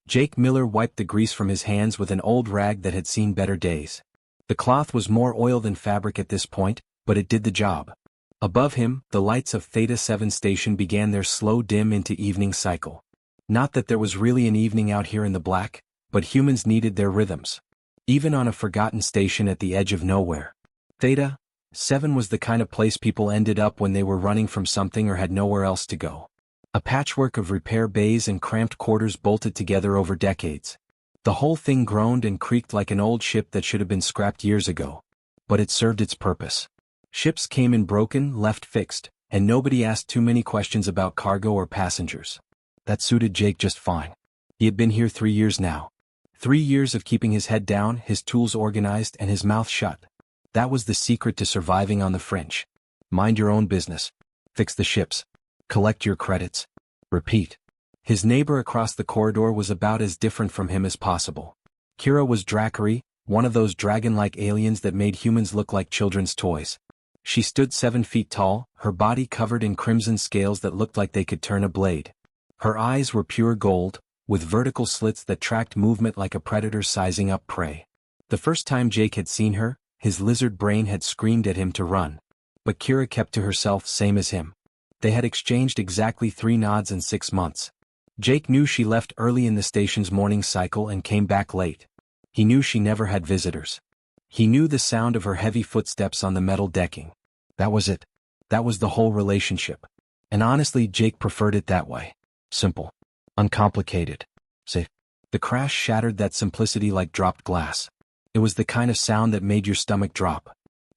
Jake Miller wiped the grease from his hands with an old rag that had seen better days. The cloth was more oil than fabric at this point, but it did the job. Above him, the lights of Theta 7 station began their slow dim into evening cycle. Not that there was really an evening out here in the black, but humans needed their rhythms. Even on a forgotten station at the edge of nowhere. Theta 7 was the kind of place people ended up when they were running from something or had nowhere else to go. A patchwork of repair bays and cramped quarters bolted together over decades. The whole thing groaned and creaked like an old ship that should have been scrapped years ago. But it served its purpose. Ships came in broken, left fixed, and nobody asked too many questions about cargo or passengers. That suited Jake just fine. He had been here 3 years now. 3 years of keeping his head down, his tools organized, and his mouth shut. That was the secret to surviving on the fringe. Mind your own business. Fix the ships. Collect your credits. Repeat. His neighbor across the corridor was about as different from him as possible. Kira was Drackery, one of those dragon-like aliens that made humans look like children's toys. She stood 7 feet tall, her body covered in crimson scales that looked like they could turn a blade. Her eyes were pure gold, with vertical slits that tracked movement like a predator sizing up prey. The first time Jake had seen her, his lizard brain had screamed at him to run. But Kira kept to herself, same as him. They had exchanged exactly 3 nods in 6 months. Jake knew she left early in the station's morning cycle and came back late. He knew she never had visitors. He knew the sound of her heavy footsteps on the metal decking. That was it. That was the whole relationship. And honestly, Jake preferred it that way. Simple. Uncomplicated. Safe. The crash shattered that simplicity like dropped glass. It was the kind of sound that made your stomach drop.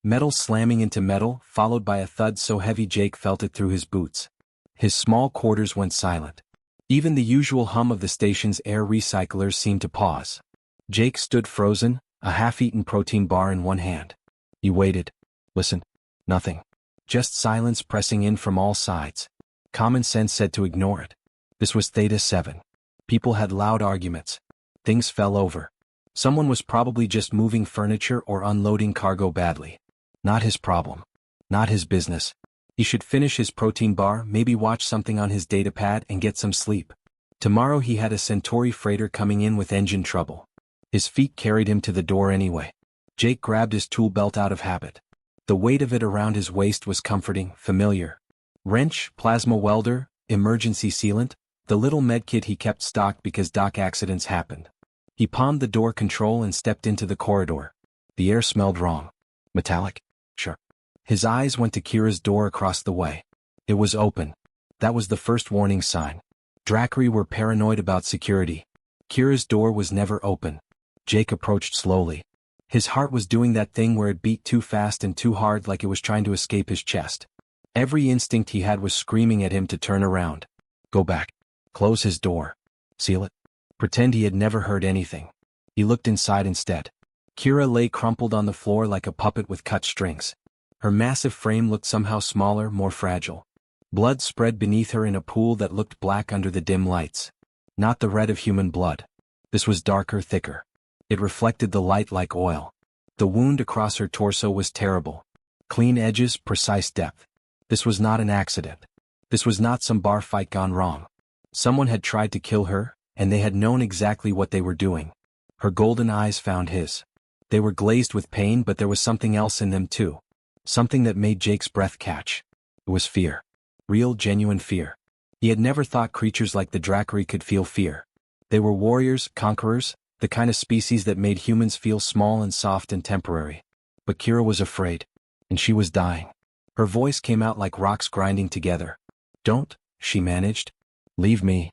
Metal slamming into metal, followed by a thud so heavy Jake felt it through his boots. His small quarters went silent. Even the usual hum of the station's air recyclers seemed to pause. Jake stood frozen, a half-eaten protein bar in one hand. He waited. Listen. Nothing. Just silence pressing in from all sides. Common sense said to ignore it. This was Theta 7. People had loud arguments. Things fell over. Someone was probably just moving furniture or unloading cargo badly. Not his problem. Not his business. He should finish his protein bar, maybe watch something on his datapad and get some sleep. Tomorrow he had a Centauri freighter coming in with engine trouble. His feet carried him to the door anyway. Jake grabbed his tool belt out of habit. The weight of it around his waist was comforting, familiar. Wrench, plasma welder, emergency sealant, the little medkit he kept stocked because dock accidents happened. He palmed the door control and stepped into the corridor. The air smelled wrong. Metallic? Sure. His eyes went to Kira's door across the way. It was open. That was the first warning sign. Drackery were paranoid about security. Kira's door was never open. Jake approached slowly. His heart was doing that thing where it beat too fast and too hard, like it was trying to escape his chest. Every instinct he had was screaming at him to turn around. Go back. Close his door. Seal it. Pretend he had never heard anything. He looked inside instead. Kira lay crumpled on the floor like a puppet with cut strings. Her massive frame looked somehow smaller, more fragile. Blood spread beneath her in a pool that looked black under the dim lights. Not the red of human blood. This was darker, thicker. It reflected the light like oil. The wound across her torso was terrible. Clean edges, precise depth. This was not an accident. This was not some bar fight gone wrong. Someone had tried to kill her, and they had known exactly what they were doing. Her golden eyes found his. They were glazed with pain, but there was something else in them too. Something that made Jake's breath catch. It was fear. Real, genuine fear. He had never thought creatures like the Drackery could feel fear. They were warriors, conquerors, the kind of species that made humans feel small and soft and temporary. But Kira was afraid. And she was dying. Her voice came out like rocks grinding together. Don't, she managed. Leave me.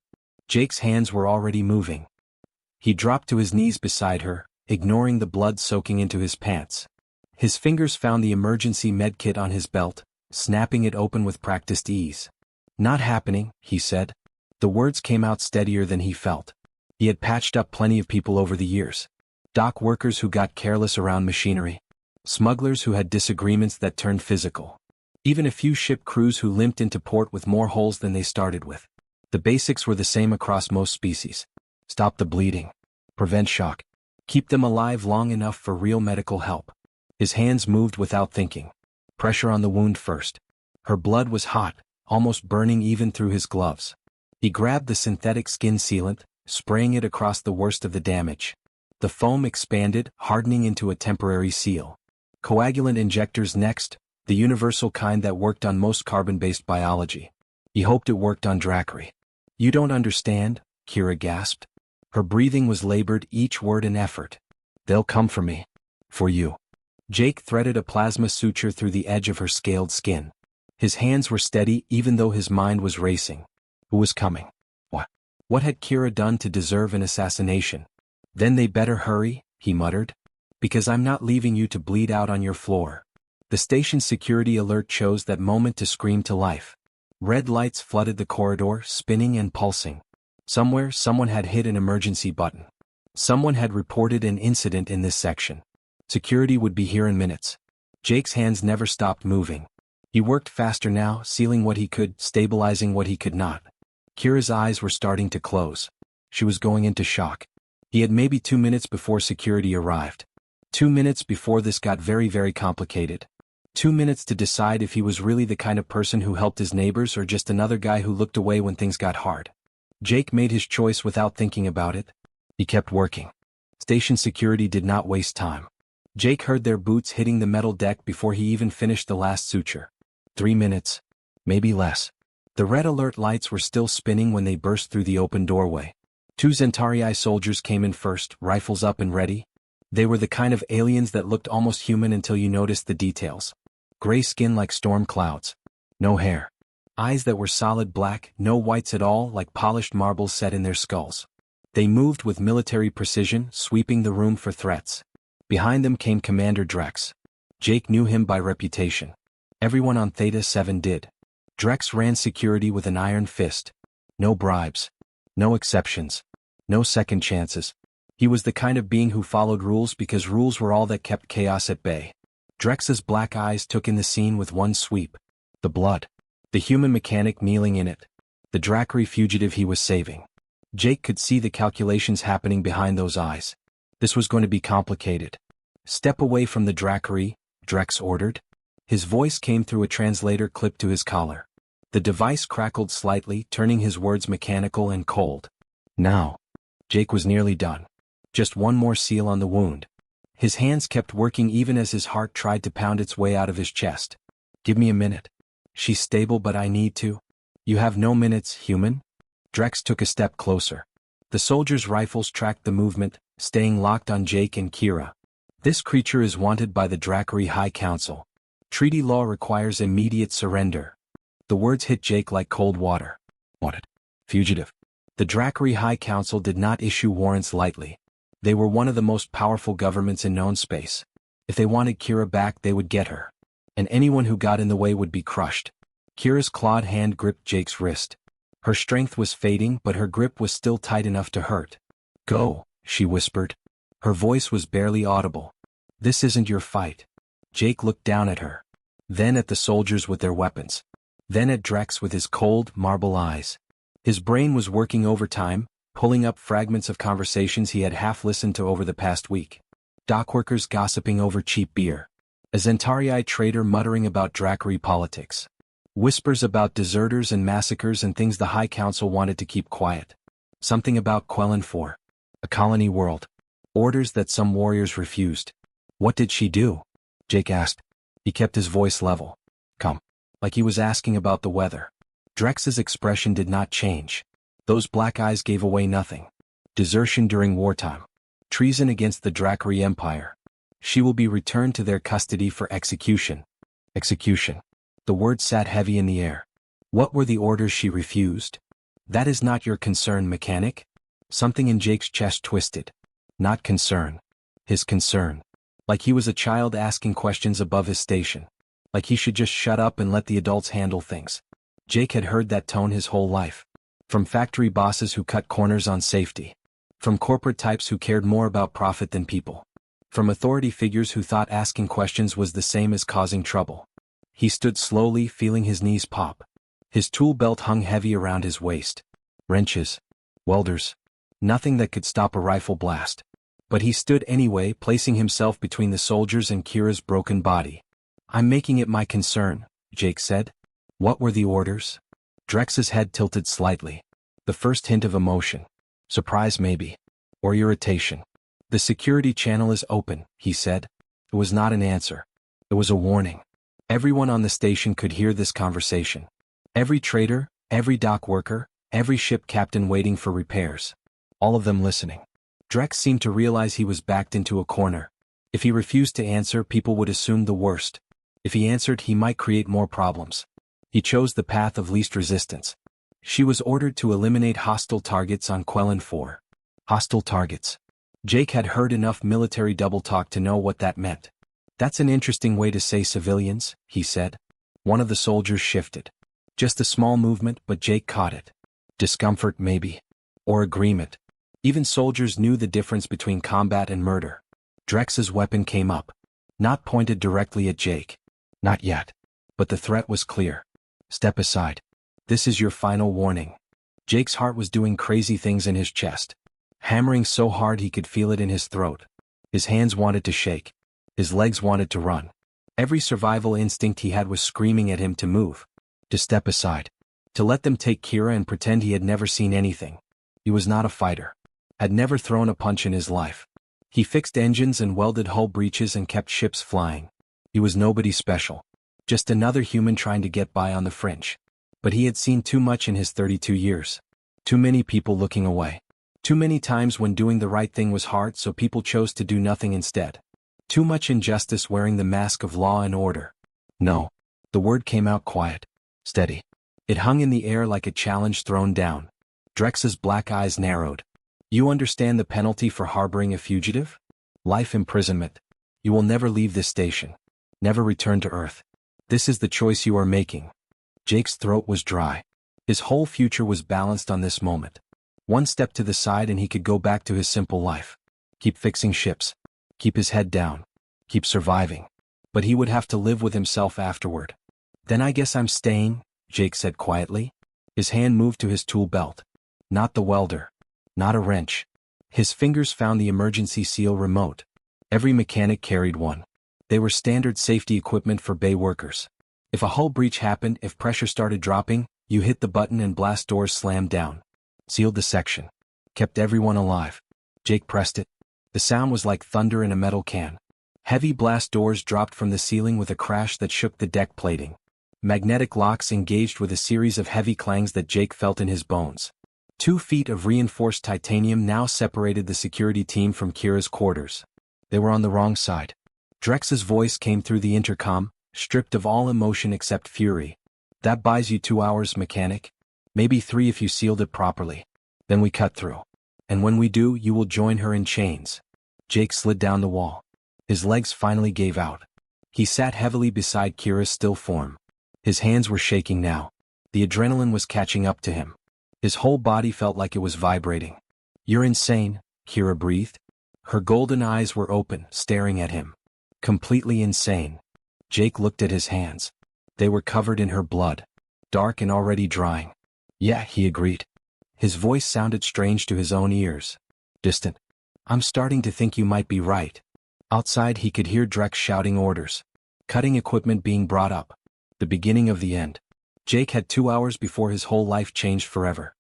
Jake's hands were already moving. He dropped to his knees beside her, ignoring the blood soaking into his pants. His fingers found the emergency medkit on his belt, snapping it open with practiced ease. Not happening, he said. The words came out steadier than he felt. He had patched up plenty of people over the years. Dock workers who got careless around machinery. Smugglers who had disagreements that turned physical. Even a few ship crews who limped into port with more holes than they started with. The basics were the same across most species. Stop the bleeding. Prevent shock. Keep them alive long enough for real medical help. His hands moved without thinking. Pressure on the wound first. Her blood was hot, almost burning even through his gloves. He grabbed the synthetic skin sealant, spraying it across the worst of the damage. The foam expanded, hardening into a temporary seal. Coagulant injectors next, the universal kind that worked on most carbon-based biology. He hoped it worked on Dracry. You don't understand, Kira gasped. Her breathing was labored, each word an effort. They'll come for me. For you. Jake threaded a plasma suture through the edge of her scaled skin. His hands were steady even though his mind was racing. Who was coming? What? What had Kira done to deserve an assassination? Then they better hurry, he muttered. Because I'm not leaving you to bleed out on your floor. The station's security alert chose that moment to scream to life. Red lights flooded the corridor, spinning and pulsing. Somewhere, someone had hit an emergency button. Someone had reported an incident in this section. Security would be here in minutes. Jake's hands never stopped moving. He worked faster now, sealing what he could, stabilizing what he could not. Kira's eyes were starting to close. She was going into shock. He had maybe 2 minutes before security arrived. 2 minutes before this got very, very complicated. 2 minutes to decide if he was really the kind of person who helped his neighbors or just another guy who looked away when things got hard. Jake made his choice without thinking about it. He kept working. Station security did not waste time. Jake heard their boots hitting the metal deck before he even finished the last suture. 3 minutes. Maybe less. The red alert lights were still spinning when they burst through the open doorway. 2 Zentarii soldiers came in first, rifles up and ready. They were the kind of aliens that looked almost human until you noticed the details. Gray skin like storm clouds. No hair. Eyes that were solid black, no whites at all, like polished marbles set in their skulls. They moved with military precision, sweeping the room for threats. Behind them came Commander Drex. Jake knew him by reputation. Everyone on Theta 7 did. Drex ran security with an iron fist. No bribes. No exceptions. No second chances. He was the kind of being who followed rules because rules were all that kept chaos at bay. Drex's black eyes took in the scene with one sweep. The blood. The human mechanic kneeling in it. The Dracry fugitive he was saving. Jake could see the calculations happening behind those eyes. This was going to be complicated. Step away from the Dracry, Drex ordered. His voice came through a translator clipped to his collar. The device crackled slightly, turning his words mechanical and cold. Now. Jake was nearly done. Just one more seal on the wound. His hands kept working even as his heart tried to pound its way out of his chest. Give me a minute. She's stable but I need to. You have no minutes, human? Drex took a step closer. The soldiers' rifles tracked the movement, staying locked on Jake and Kira. This creature is wanted by the Dracry High Council. Treaty law requires immediate surrender. The words hit Jake like cold water. Wanted. Fugitive. The Dracry High Council did not issue warrants lightly. They were one of the most powerful governments in known space. If they wanted Kira back, they would get her. And anyone who got in the way would be crushed. Kira's clawed hand gripped Jake's wrist. Her strength was fading, but her grip was still tight enough to hurt. Go, she whispered. Her voice was barely audible. This isn't your fight. Jake looked down at her. Then at the soldiers with their weapons. Then at Drex with his cold, marble eyes. His brain was working overtime, pulling up fragments of conversations he had half-listened to over the past week. Dockworkers gossiping over cheap beer. A Zentarii trader muttering about Dracry politics. Whispers about deserters and massacres and things the High Council wanted to keep quiet. Something about Quellan 4. A colony world. Orders that some warriors refused. What did she do? Jake asked. He kept his voice level. Come. Like he was asking about the weather. Drex's expression did not change. Those black eyes gave away nothing. Desertion during wartime. Treason against the Dracry Empire. She will be returned to their custody for execution. Execution. The word sat heavy in the air. What were the orders she refused? That is not your concern, mechanic? Something in Jake's chest twisted. Not concern. His concern. Like he was a child asking questions above his station. Like he should just shut up and let the adults handle things. Jake had heard that tone his whole life. From factory bosses who cut corners on safety. From corporate types who cared more about profit than people. From authority figures who thought asking questions was the same as causing trouble. He stood slowly, feeling his knees pop. His tool belt hung heavy around his waist. Wrenches. Welders. Nothing that could stop a rifle blast. But he stood anyway, placing himself between the soldiers and Kira's broken body. I'm making it my concern, Jake said. What were the orders? Drex's head tilted slightly. The first hint of emotion. Surprise maybe. Or irritation. The security channel is open, he said. It was not an answer. It was a warning. Everyone on the station could hear this conversation. Every trader, every dock worker, every ship captain waiting for repairs. All of them listening. Drex seemed to realize he was backed into a corner. If he refused to answer, people would assume the worst. If he answered, he might create more problems. He chose the path of least resistance. She was ordered to eliminate hostile targets on Quellan 4. Hostile targets. Jake had heard enough military double talk to know what that meant. That's an interesting way to say civilians, he said. One of the soldiers shifted. Just a small movement, but Jake caught it. Discomfort maybe. Or agreement. Even soldiers knew the difference between combat and murder. Drex's weapon came up. Not pointed directly at Jake. Not yet. But the threat was clear. Step aside. This is your final warning. Jake's heart was doing crazy things in his chest. Hammering so hard he could feel it in his throat. His hands wanted to shake. His legs wanted to run. Every survival instinct he had was screaming at him to move. To step aside. To let them take Kira and pretend he had never seen anything. He was not a fighter. Had never thrown a punch in his life. He fixed engines and welded hull breaches and kept ships flying. He was nobody special. Just another human trying to get by on the fringe. But he had seen too much in his 32 years. Too many people looking away. Too many times when doing the right thing was hard, so people chose to do nothing instead. Too much injustice wearing the mask of law and order. No. The word came out quiet. Steady. It hung in the air like a challenge thrown down. Drex's black eyes narrowed. You understand the penalty for harboring a fugitive? Life imprisonment. You will never leave this station. Never return to Earth. This is the choice you are making. Jake's throat was dry. His whole future was balanced on this moment. One step to the side and he could go back to his simple life. Keep fixing ships. Keep his head down. Keep surviving. But he would have to live with himself afterward. Then I guess I'm staying, Jake said quietly. His hand moved to his tool belt. Not the welder. Not a wrench. His fingers found the emergency seal remote. Every mechanic carried one. They were standard safety equipment for bay workers. If a hull breach happened, if pressure started dropping, you hit the button and blast doors slammed down. Sealed the section. Kept everyone alive. Jake pressed it. The sound was like thunder in a metal can. Heavy blast doors dropped from the ceiling with a crash that shook the deck plating. Magnetic locks engaged with a series of heavy clangs that Jake felt in his bones. 2 feet of reinforced titanium now separated the security team from Kira's quarters. They were on the wrong side. Drex's voice came through the intercom, stripped of all emotion except fury. That buys you 2 hours, mechanic. Maybe 3 if you sealed it properly. Then we cut through. And when we do, you will join her in chains. Jake slid down the wall. His legs finally gave out. He sat heavily beside Kira's still form. His hands were shaking now. The adrenaline was catching up to him. His whole body felt like it was vibrating. You're insane, Kira breathed. Her golden eyes were open, staring at him. Completely insane. Jake looked at his hands. They were covered in her blood. Dark and already drying. Yeah, he agreed. His voice sounded strange to his own ears. Distant. I'm starting to think you might be right. Outside he could hear Drex shouting orders. Cutting equipment being brought up. The beginning of the end. Jake had 2 hours before his whole life changed forever.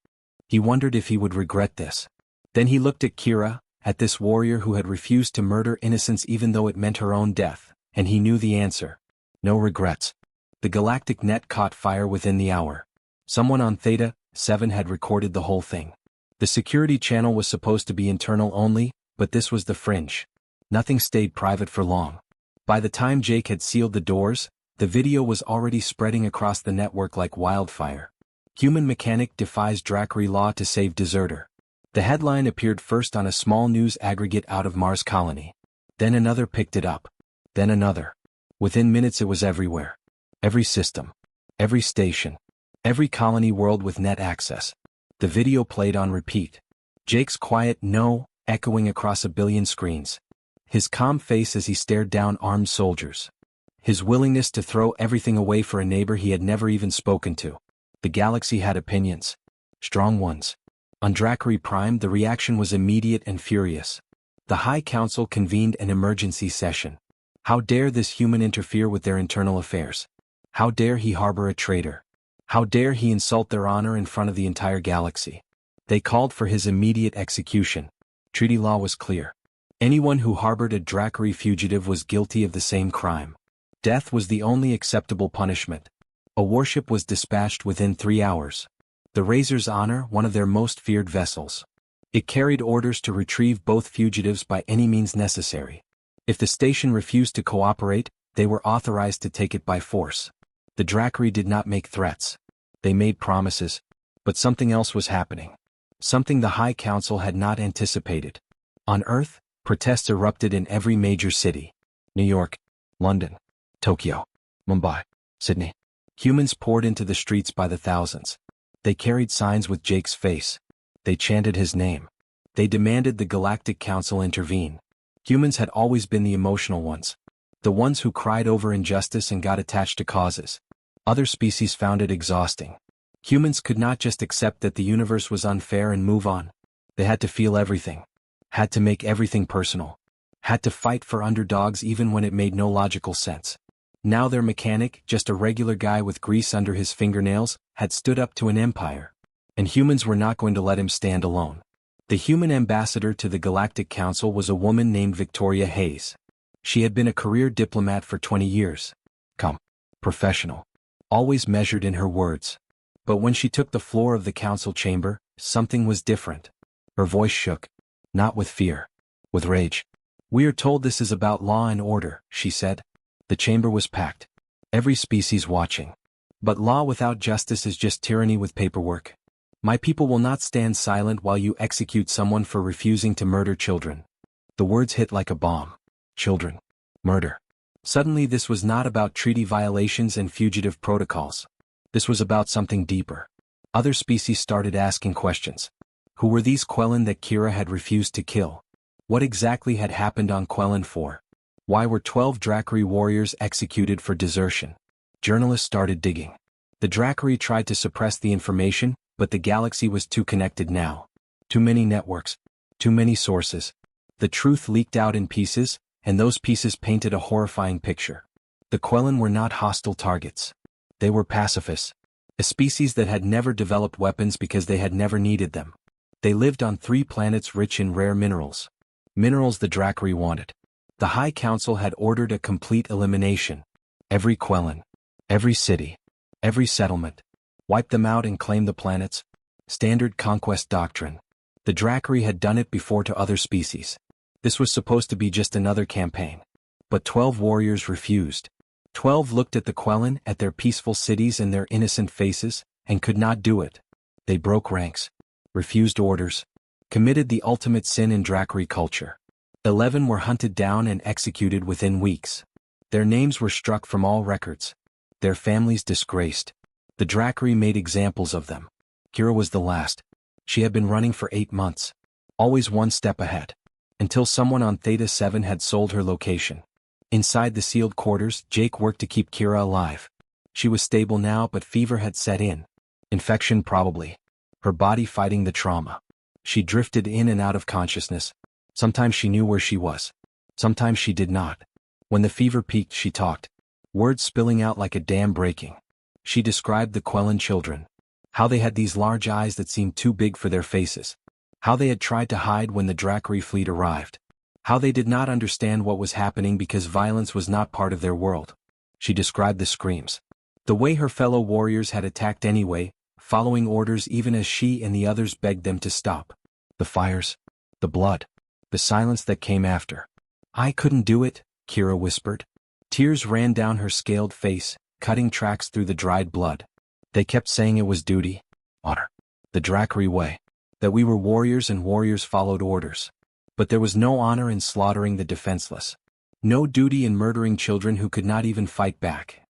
He wondered if he would regret this. Then he looked at Kira, at this warrior who had refused to murder innocents even though it meant her own death, and he knew the answer. No regrets. The galactic net caught fire within the hour. Someone on Theta 7 had recorded the whole thing. The security channel was supposed to be internal only, but this was the fringe. Nothing stayed private for long. By the time Jake had sealed the doors, the video was already spreading across the network like wildfire. Human mechanic defies Dracry law to save deserter. The headline appeared first on a small news aggregate out of Mars colony. Then another picked it up. Then another. Within minutes it was everywhere. Every system. Every station. Every colony world with net access. The video played on repeat. Jake's quiet no echoing across a billion screens. His calm face as he stared down armed soldiers. His willingness to throw everything away for a neighbor he had never even spoken to. The galaxy had opinions. Strong ones. On Dracry Prime the reaction was immediate and furious. The High Council convened an emergency session. How dare this human interfere with their internal affairs? How dare he harbor a traitor? How dare he insult their honor in front of the entire galaxy? They called for his immediate execution. Treaty law was clear. Anyone who harbored a Dracari fugitive was guilty of the same crime. Death was the only acceptable punishment. A warship was dispatched within 3 hours. The Razor's Honor, one of their most feared vessels. It carried orders to retrieve both fugitives by any means necessary. If the station refused to cooperate, they were authorized to take it by force. The Dracari did not make threats. They made promises. But something else was happening. Something the High Council had not anticipated. On Earth, protests erupted in every major city. New York, London, Tokyo, Mumbai, Sydney. Humans poured into the streets by the thousands. They carried signs with Jake's face. They chanted his name. They demanded the Galactic Council intervene. Humans had always been the emotional ones. The ones who cried over injustice and got attached to causes. Other species found it exhausting. Humans could not just accept that the universe was unfair and move on. They had to feel everything. Had to make everything personal. Had to fight for underdogs even when it made no logical sense. Now their mechanic, just a regular guy with grease under his fingernails, had stood up to an empire. And humans were not going to let him stand alone. The human ambassador to the Galactic Council was a woman named Victoria Hayes. She had been a career diplomat for 20 years. Professional. Always measured in her words. But when she took the floor of the council chamber, something was different. Her voice shook. Not with fear. With rage. "We are told this is about law and order," she said. The chamber was packed. Every species watching. "But law without justice is just tyranny with paperwork. My people will not stand silent while you execute someone for refusing to murder children." The words hit like a bomb. Children. Murder. Suddenly this was not about treaty violations and fugitive protocols. This was about something deeper. Other species started asking questions. Who were these Quellan that Kira had refused to kill? What exactly had happened on Quellan 4? Why were 12 Dracari warriors executed for desertion? Journalists started digging. The Dracari tried to suppress the information, but the galaxy was too connected now. Too many networks. Too many sources. The truth leaked out in pieces, and those pieces painted a horrifying picture. The Quellan were not hostile targets. They were pacifists. A species that had never developed weapons because they had never needed them. They lived on 3 planets rich in rare minerals. Minerals the Dracari wanted. The High Council had ordered a complete elimination. Every Quellan. Every city. Every settlement. Wipe them out and claim the planets. Standard conquest doctrine. The Dracari had done it before to other species. This was supposed to be just another campaign. But 12 warriors refused. 12 looked at the Quellan, at their peaceful cities and their innocent faces, and could not do it. They broke ranks. Refused orders. Committed the ultimate sin in Dracari culture. 11 were hunted down and executed within weeks. Their names were struck from all records. Their families disgraced. The Dracari made examples of them. Kira was the last. She had been running for 8 months. Always one step ahead. Until someone on Theta 7 had sold her location. Inside the sealed quarters, Jake worked to keep Kira alive. She was stable now, but fever had set in. Infection probably. Her body fighting the trauma. She drifted in and out of consciousness. Sometimes she knew where she was. Sometimes she did not. When the fever peaked, she talked. Words spilling out like a dam breaking. She described the Quellan children. How they had these large eyes that seemed too big for their faces. How they had tried to hide when the Dracari fleet arrived. How they did not understand what was happening because violence was not part of their world. She described the screams. The way her fellow warriors had attacked anyway, following orders even as she and the others begged them to stop. The fires. The blood. The silence that came after. "I couldn't do it," Kira whispered. Tears ran down her scaled face, cutting tracks through the dried blood. They kept saying it was duty. Honor. The Dracari way. That we were warriors and warriors followed orders. But there was no honor in slaughtering the defenseless. No duty in murdering children who could not even fight back.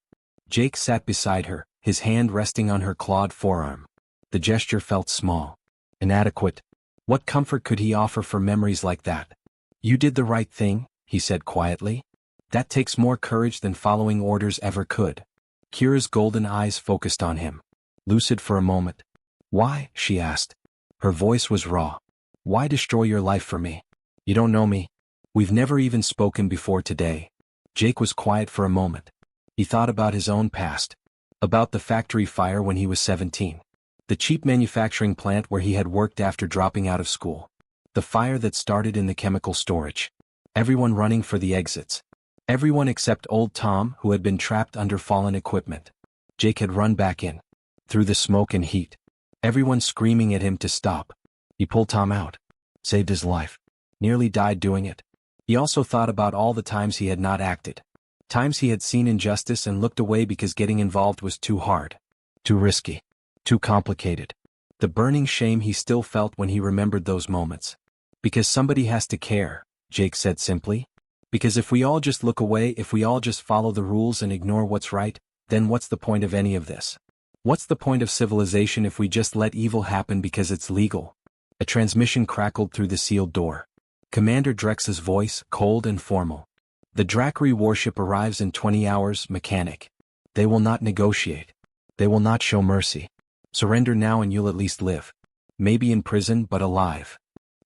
Jake sat beside her, his hand resting on her clawed forearm. The gesture felt small. Inadequate. What comfort could he offer for memories like that? "You did the right thing," he said quietly. "That takes more courage than following orders ever could." Kira's golden eyes focused on him. Lucid for a moment. "Why?" she asked. Her voice was raw. "Why destroy your life for me? You don't know me. We've never even spoken before today." Jake was quiet for a moment. He thought about his own past. About the factory fire when he was 17. The cheap manufacturing plant where he had worked after dropping out of school. The fire that started in the chemical storage. Everyone running for the exits. Everyone except old Tom, who had been trapped under fallen equipment. Jake had run back in. Through the smoke and heat. Everyone screaming at him to stop. He pulled Tom out. Saved his life. Nearly died doing it. He also thought about all the times he had not acted. Times he had seen injustice and looked away because getting involved was too hard. Too risky. Too complicated. The burning shame he still felt when he remembered those moments. Because somebody has to care, Jake said simply. Because if we all just look away, if we all just follow the rules and ignore what's right, then what's the point of any of this? What's the point of civilization if we just let evil happen because it's legal? A transmission crackled through the sealed door. Commander Drex's voice, cold and formal. The Drakri warship arrives in 20 hours, mechanic. They will not negotiate. They will not show mercy. Surrender now and you'll at least live. Maybe in prison, but alive.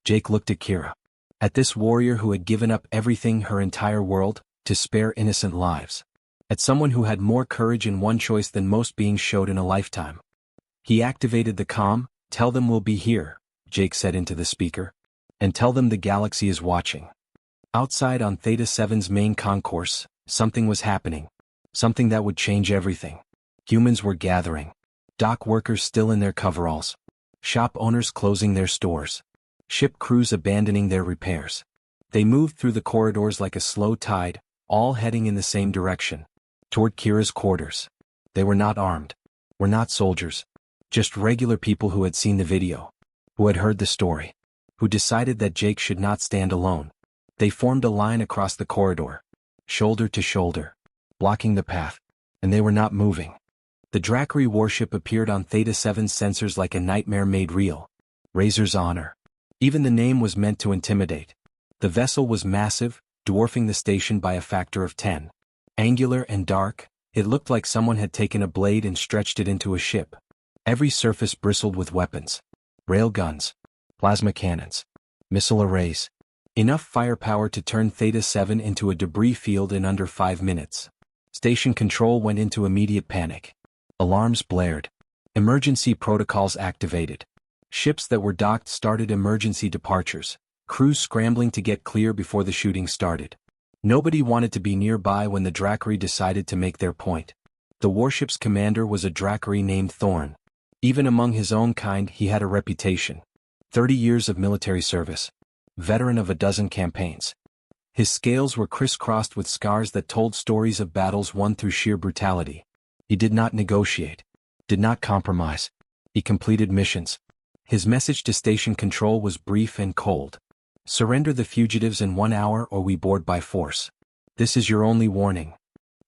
Jake looked at Kira. At this warrior who had given up everything, her entire world, to spare innocent lives. At someone who had more courage in one choice than most beings showed in a lifetime. He activated the comm. Tell them we'll be here, Jake said into the speaker. And tell them the galaxy is watching. Outside on Theta 7's main concourse, something was happening. Something that would change everything. Humans were gathering. Dock workers still in their coveralls. Shop owners closing their stores. Ship crews abandoning their repairs. They moved through the corridors like a slow tide, all heading in the same direction. Toward Kira's quarters. They were not armed. Were not soldiers. Just regular people who had seen the video. Who had heard the story. Who decided that Jake should not stand alone. They formed a line across the corridor. Shoulder to shoulder. Blocking the path. And they were not moving. The Drakri warship appeared on Theta 7's sensors like a nightmare made real. Razor's Honor. Even the name was meant to intimidate. The vessel was massive, dwarfing the station by a factor of 10. Angular and dark, it looked like someone had taken a blade and stretched it into a ship. Every surface bristled with weapons. Railguns. Plasma cannons. Missile arrays. Enough firepower to turn Theta 7 into a debris field in under 5 minutes. Station control went into immediate panic. Alarms blared. Emergency protocols activated. Ships that were docked started emergency departures, crews scrambling to get clear before the shooting started. Nobody wanted to be nearby when the Drakri decided to make their point. The warship's commander was a Drakri named Thorn. Even among his own kind he had a reputation. 30 years of military service. Veteran of a dozen campaigns. His scales were crisscrossed with scars that told stories of battles won through sheer brutality. He did not negotiate. Did not compromise. He completed missions. His message to station control was brief and cold. Surrender the fugitives in 1 hour or we board by force. This is your only warning.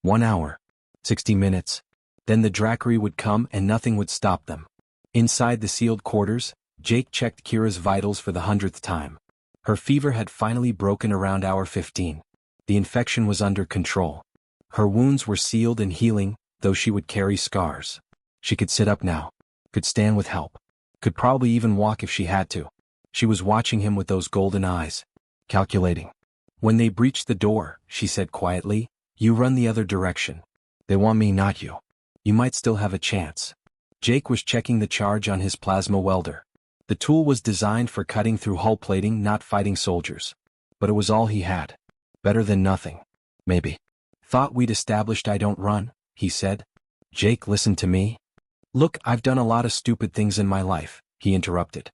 1 hour. 60 minutes. Then the Drakri would come and nothing would stop them. Inside the sealed quarters, Jake checked Kira's vitals for the 100th time. Her fever had finally broken around hour 15. The infection was under control. Her wounds were sealed and healing, though she would carry scars. She could sit up now. Could stand with help. Could probably even walk if she had to. She was watching him with those golden eyes. Calculating. When they breached the door, she said quietly, "You run the other direction. They want me, not you. You might still have a chance." Jake was checking the charge on his plasma welder. The tool was designed for cutting through hull plating, not fighting soldiers. But it was all he had. Better than nothing. Maybe. "Thought we'd established I don't run," he said. Jake listened to me. "Look, I've done a lot of stupid things in my life," he interrupted.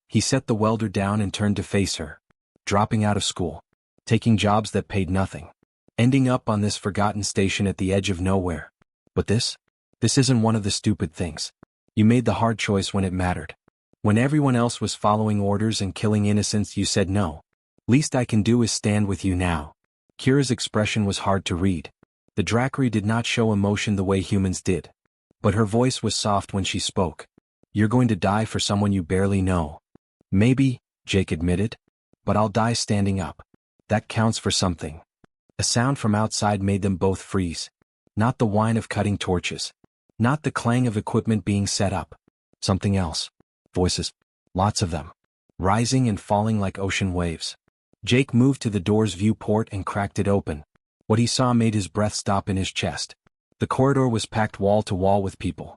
He set the welder down and turned to face her. Dropping out of school. Taking jobs that paid nothing. Ending up on this forgotten station at the edge of nowhere. But this isn't one of the stupid things. You made the hard choice when it mattered. When everyone else was following orders and killing innocents, you said no. Least I can do is stand with you now. Kira's expression was hard to read. The Drakri did not show emotion the way humans did. But her voice was soft when she spoke. "You're going to die for someone you barely know." "Maybe," Jake admitted. "But I'll die standing up. That counts for something." A sound from outside made them both freeze. Not the whine of cutting torches. Not the clang of equipment being set up. Something else. Voices. Lots of them. Rising and falling like ocean waves. Jake moved to the door's viewport and cracked it open. What he saw made his breath stop in his chest. The corridor was packed wall to wall with people.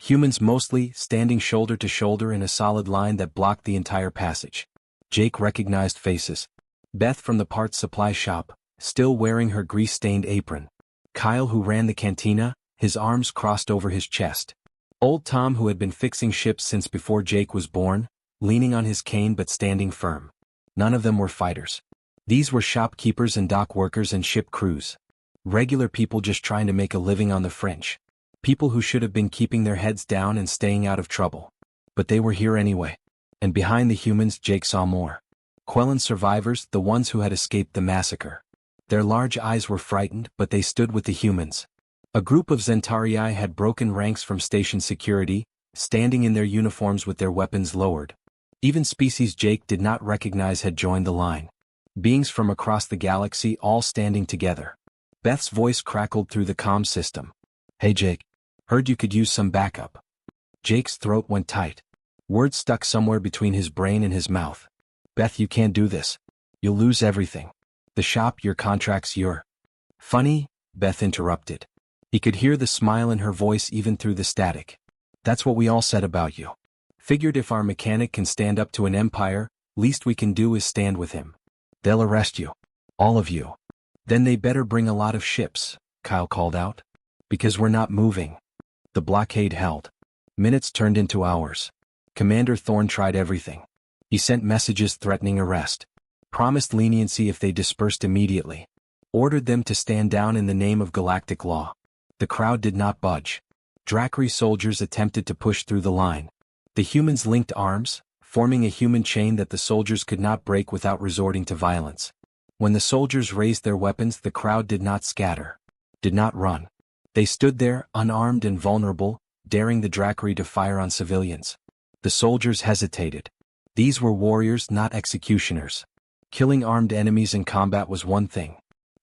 Humans mostly standing shoulder to shoulder in a solid line that blocked the entire passage. Jake recognized faces. Beth from the parts supply shop, still wearing her grease-stained apron. Kyle who ran the cantina, his arms crossed over his chest. Old Tom who had been fixing ships since before Jake was born, leaning on his cane but standing firm. None of them were fighters. These were shopkeepers and dock workers and ship crews. Regular people just trying to make a living on the fringe. People who should have been keeping their heads down and staying out of trouble. But they were here anyway. And behind the humans Jake saw more. Quellan survivors, the ones who had escaped the massacre. Their large eyes were frightened, but they stood with the humans. A group of Zentarii had broken ranks from station security, standing in their uniforms with their weapons lowered. Even species Jake did not recognize had joined the line. Beings from across the galaxy all standing together. Beth's voice crackled through the comm system. "Hey Jake. Heard you could use some backup." Jake's throat went tight. Words stuck somewhere between his brain and his mouth. "Beth, you can't do this. You'll lose everything. The shop, your contracts, your..." "Funny," Beth interrupted. He could hear the smile in her voice even through the static. "That's what we all said about you. Figured if our mechanic can stand up to an empire, least we can do is stand with him. They'll arrest you. All of you. Then they better bring a lot of ships," Kyle called out. "Because we're not moving." The blockade held. Minutes turned into hours. Commander Thorne tried everything. He sent messages threatening arrest. Promised leniency if they dispersed immediately. Ordered them to stand down in the name of galactic law. The crowd did not budge. Dracri soldiers attempted to push through the line. The humans linked arms, forming a human chain that the soldiers could not break without resorting to violence. When the soldiers raised their weapons, the crowd did not scatter. Did not run. They stood there, unarmed and vulnerable, daring the Dracri to fire on civilians. The soldiers hesitated. These were warriors, not executioners. Killing armed enemies in combat was one thing.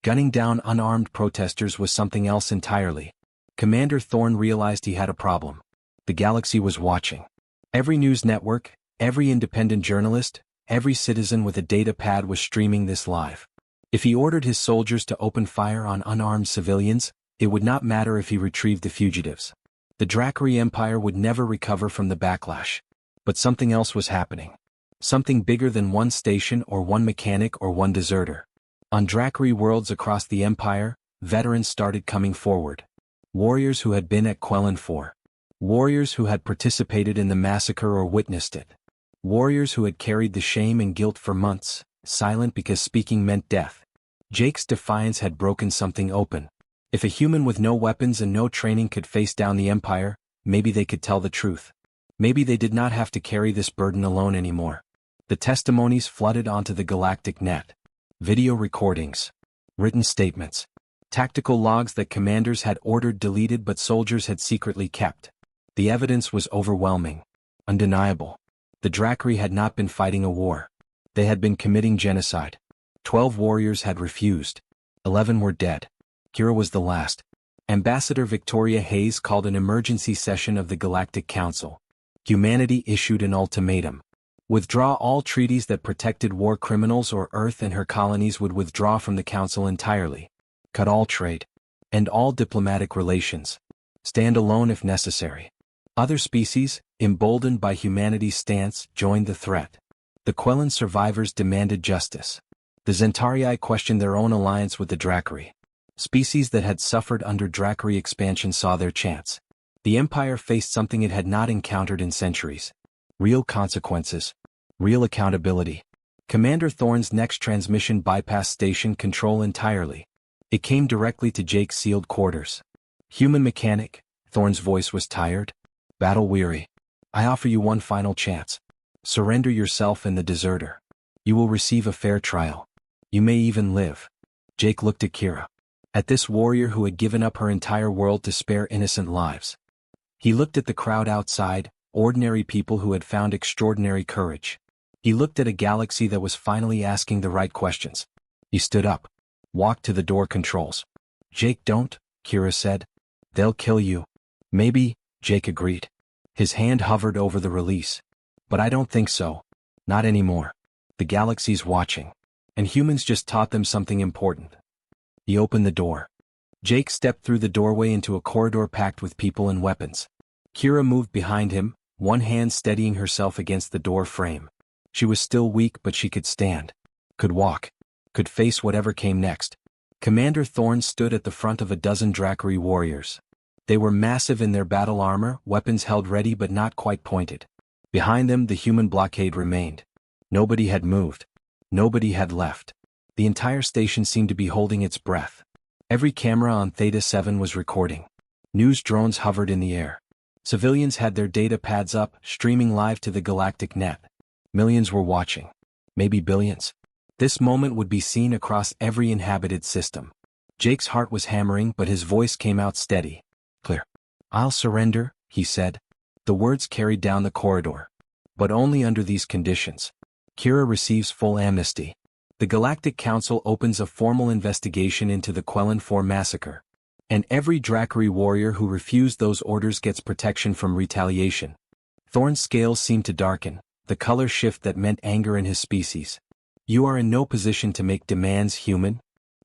Gunning down unarmed protesters was something else entirely. Commander Thorne realized he had a problem. The galaxy was watching. Every news network, every independent journalist, every citizen with a data pad was streaming this live. If he ordered his soldiers to open fire on unarmed civilians, it would not matter if he retrieved the fugitives. The Dracri Empire would never recover from the backlash. But something else was happening. Something bigger than one station or one mechanic or one deserter. On Dracri worlds across the Empire, veterans started coming forward. Warriors who had been at Quellan 4. Warriors who had participated in the massacre or witnessed it. Warriors who had carried the shame and guilt for months, silent because speaking meant death. Jake's defiance had broken something open. If a human with no weapons and no training could face down the Empire, maybe they could tell the truth. Maybe they did not have to carry this burden alone anymore. The testimonies flooded onto the galactic net. Video recordings. Written statements. Tactical logs that commanders had ordered deleted but soldiers had secretly kept. The evidence was overwhelming. Undeniable. The Dracri had not been fighting a war. They had been committing genocide. 12 warriors had refused. 11 were dead. Kira was the last. Ambassador Victoria Hayes called an emergency session of the Galactic Council. Humanity issued an ultimatum. Withdraw all treaties that protected war criminals, or Earth and her colonies would withdraw from the Council entirely. Cut all trade. End all diplomatic relations. Stand alone if necessary. Other species, emboldened by humanity's stance, joined the threat. The Quellan survivors demanded justice. The Zentarii questioned their own alliance with the Dracri. Species that had suffered under Dracri expansion saw their chance. The Empire faced something it had not encountered in centuries. Real consequences. Real accountability. Commander Thorne's next transmission bypassed station control entirely. It came directly to Jake's sealed quarters. "Human mechanic," Thorne's voice was tired. "Battle-weary. I offer you one final chance. Surrender yourself and the deserter. You will receive a fair trial. You may even live." Jake looked at Kira. At this warrior who had given up her entire world to spare innocent lives. He looked at the crowd outside, ordinary people who had found extraordinary courage. He looked at a galaxy that was finally asking the right questions. He stood up. Walked to the door controls. "Jake, don't," Kira said. "They'll kill you." "Maybe," Jake agreed. His hand hovered over the release. "But I don't think so. Not anymore. The galaxy's watching. And humans just taught them something important." He opened the door. Jake stepped through the doorway into a corridor packed with people and weapons. Kira moved behind him, one hand steadying herself against the door frame. She was still weak, but she could stand, could walk, could face whatever came next. Commander Thorn stood at the front of a dozen Dracari warriors. They were massive in their battle armor, weapons held ready but not quite pointed. Behind them the human blockade remained. Nobody had moved. Nobody had left. The entire station seemed to be holding its breath. Every camera on Theta 7 was recording. News drones hovered in the air. Civilians had their data pads up, streaming live to the galactic net. Millions were watching. Maybe billions. This moment would be seen across every inhabited system. Jake's heart was hammering, but his voice came out steady. Clear. I'll surrender, he said. The words carried down the corridor. But only under these conditions. Kira receives full amnesty. The Galactic Council opens a formal investigation into the Quellan 4 massacre. And every Dracari warrior who refused those orders gets protection from retaliation. Thorn's scales seemed to darken, the color shift that meant anger in his species. You are in no position to make demands, human?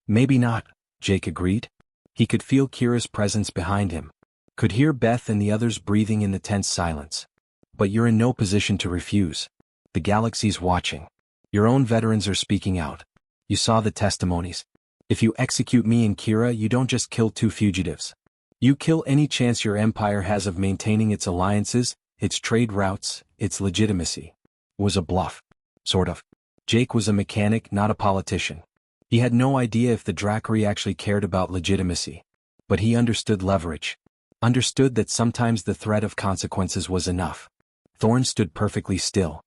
Maybe not, Jake agreed. He could feel Kira's presence behind him. Could hear Beth and the others breathing in the tense silence. But you're in no position to refuse. The galaxy's watching. Your own veterans are speaking out. You saw the testimonies. If you execute me and Kira, you don't just kill two fugitives. You kill any chance your empire has of maintaining its alliances, its trade routes, its legitimacy. It was a bluff. Sort of. Jake was a mechanic, not a politician. He had no idea if the Dracari actually cared about legitimacy. But he understood leverage. Understood that sometimes the threat of consequences was enough. Thorn stood perfectly still.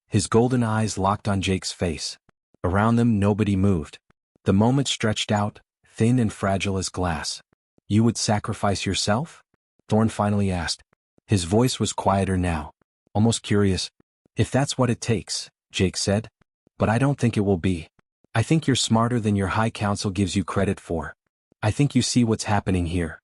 His golden eyes locked on Jake's face. Around them nobody moved. The moment stretched out, thin and fragile as glass. You would sacrifice yourself? Thorn finally asked. His voice was quieter now. Almost curious. If that's what it takes, Jake said. But I don't think it will be. I think you're smarter than your High Council gives you credit for. I think you see what's happening here.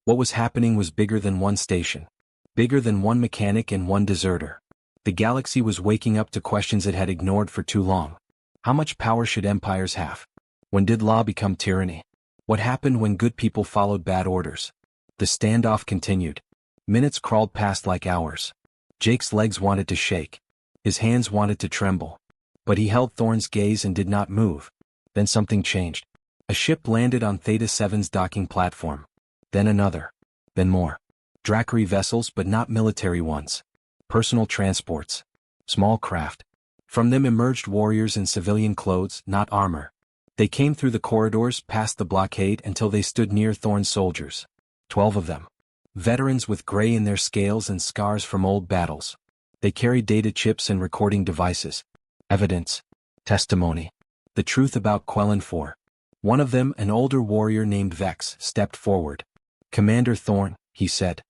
What was happening was bigger than one station. Bigger than one mechanic and one deserter. The galaxy was waking up to questions it had ignored for too long. How much power should empires have? When did law become tyranny? What happened when good people followed bad orders? The standoff continued. Minutes crawled past like hours. Jake's legs wanted to shake. His hands wanted to tremble. But he held Thorn's gaze and did not move. Then something changed. A ship landed on Theta 7's docking platform. Then another. Then more. Dracari vessels, but not military ones. Personal transports. Small craft. From them emerged warriors in civilian clothes, not armor. They came through the corridors, past the blockade until they stood near Thorn's soldiers. 12 of them. Veterans with gray in their scales and scars from old battles. They carried data chips and recording devices. Evidence. Testimony. The truth about Quellan 4. One of them, an older warrior named Vex, stepped forward. Commander Thorn, he said.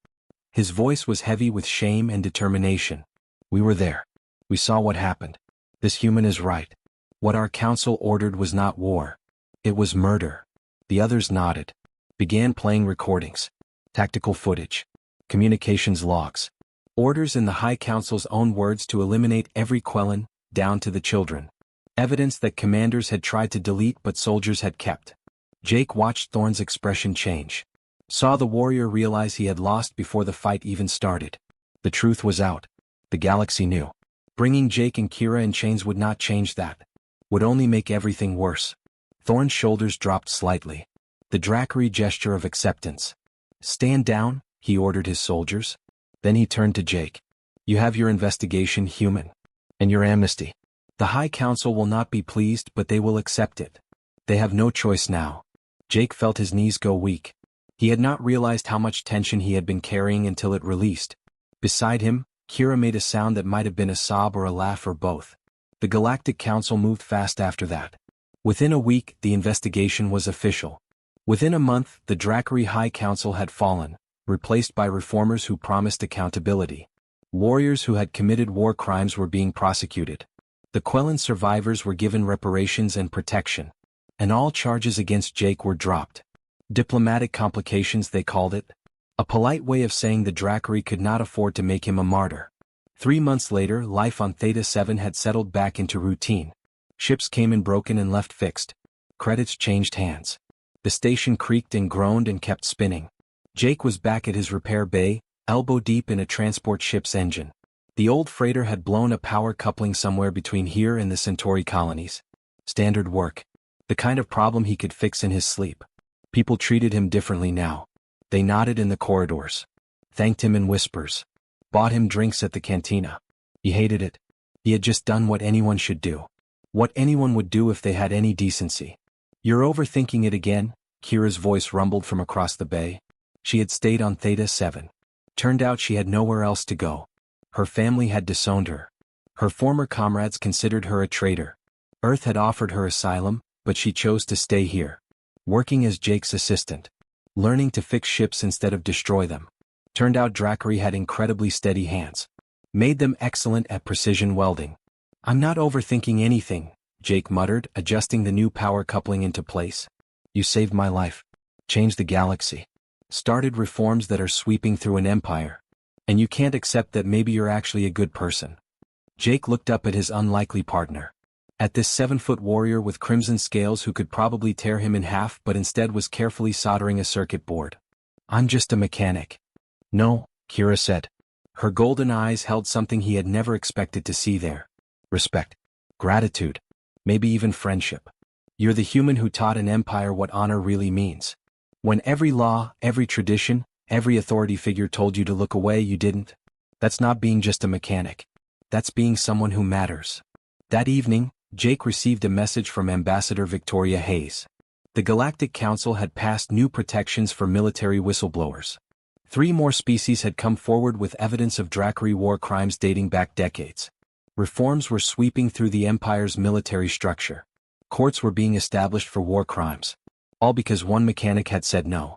His voice was heavy with shame and determination. We were there. We saw what happened. This human is right. What our council ordered was not war. It was murder. The others nodded. Began playing recordings. Tactical footage. Communications logs. Orders in the High Council's own words to eliminate every Quellan, down to the children. Evidence that commanders had tried to delete but soldiers had kept. Jake watched Thorn's expression change. Saw the warrior realize he had lost before the fight even started. The truth was out. The galaxy knew. Bringing Jake and Kira in chains would not change that. Would only make everything worse. Thorn's shoulders dropped slightly. The Dracari gesture of acceptance. Stand down, he ordered his soldiers. Then he turned to Jake. You have your investigation, human. And your amnesty. The High Council will not be pleased, but they will accept it. They have no choice now. Jake felt his knees go weak. He had not realized how much tension he had been carrying until it released. Beside him, Kira made a sound that might have been a sob or a laugh or both. The Galactic Council moved fast after that. Within a week, the investigation was official. Within a month, the Dracari High Council had fallen, replaced by reformers who promised accountability. Warriors who had committed war crimes were being prosecuted. The Quellan survivors were given reparations and protection. And all charges against Jake were dropped. Diplomatic complications, they called it. A polite way of saying the Dracari could not afford to make him a martyr. 3 months later, life on Theta 7 had settled back into routine. Ships came in broken and left fixed. Credits changed hands. The station creaked and groaned and kept spinning. Jake was back at his repair bay, elbow deep in a transport ship's engine. The old freighter had blown a power coupling somewhere between here and the Centauri colonies. Standard work. The kind of problem he could fix in his sleep. People treated him differently now. They nodded in the corridors. Thanked him in whispers. Bought him drinks at the cantina. He hated it. He had just done what anyone should do. What anyone would do if they had any decency. "You're overthinking it again," Kira's voice rumbled from across the bay. She had stayed on Theta 7. Turned out she had nowhere else to go. Her family had disowned her. Her former comrades considered her a traitor. Earth had offered her asylum, but she chose to stay here. Working as Jake's assistant. Learning to fix ships instead of destroy them. Turned out Drackery had incredibly steady hands. Made them excellent at precision welding. "I'm not overthinking anything," Jake muttered, adjusting the new power coupling into place. "You saved my life. Changed the galaxy. Started reforms that are sweeping through an empire. And you can't accept that maybe you're actually a good person." Jake looked up at his unlikely partner. At this 7-foot warrior with crimson scales who could probably tear him in half but instead was carefully soldering a circuit board. "I'm just a mechanic." "No," Kira said. Her golden eyes held something he had never expected to see there. "Respect. Gratitude. Maybe even friendship. You're the human who taught an empire what honor really means. When every law, every tradition, every authority figure told you to look away, you didn't. That's not being just a mechanic. That's being someone who matters." That evening, Jake received a message from Ambassador Victoria Hayes. The Galactic Council had passed new protections for military whistleblowers. 3 more species had come forward with evidence of Drackery war crimes dating back decades. Reforms were sweeping through the Empire's military structure. Courts were being established for war crimes. All because one mechanic had said no.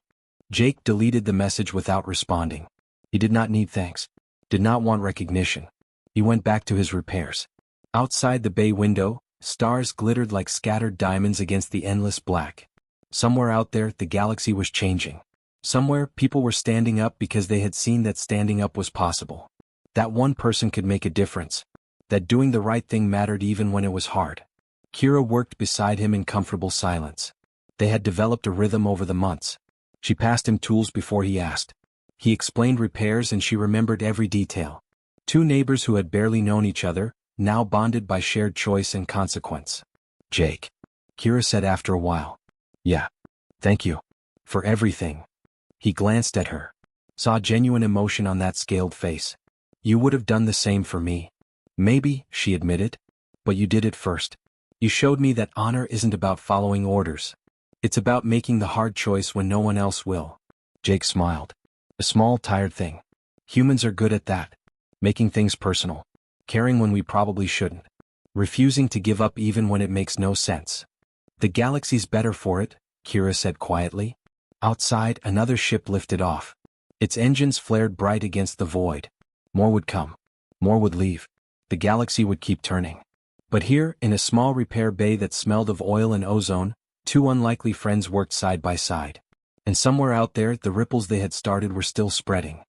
Jake deleted the message without responding. He did not need thanks. Did not want recognition. He went back to his repairs. Outside the bay window, stars glittered like scattered diamonds against the endless black. Somewhere out there, the galaxy was changing. Somewhere, people were standing up because they had seen that standing up was possible. That one person could make a difference. That doing the right thing mattered even when it was hard. Kira worked beside him in comfortable silence. They had developed a rhythm over the months. She passed him tools before he asked. He explained repairs and she remembered every detail. 2 neighbors who had barely known each other, now bonded by shared choice and consequence. "Jake," Kira said after a while. "Yeah. Thank you. For everything." He glanced at her. Saw genuine emotion on that scaled face. "You would have done the same for me." "Maybe," she admitted. "But you did it first. You showed me that honor isn't about following orders. It's about making the hard choice when no one else will." Jake smiled. "A small, tired thing. Humans are good at that. Making things personal. Caring when we probably shouldn't. Refusing to give up even when it makes no sense." "The galaxy's better for it," Kira said quietly. Outside, another ship lifted off. Its engines flared bright against the void. More would come. More would leave. The galaxy would keep turning. But here, in a small repair bay that smelled of oil and ozone, 2 unlikely friends worked side by side. And somewhere out there, the ripples they had started were still spreading.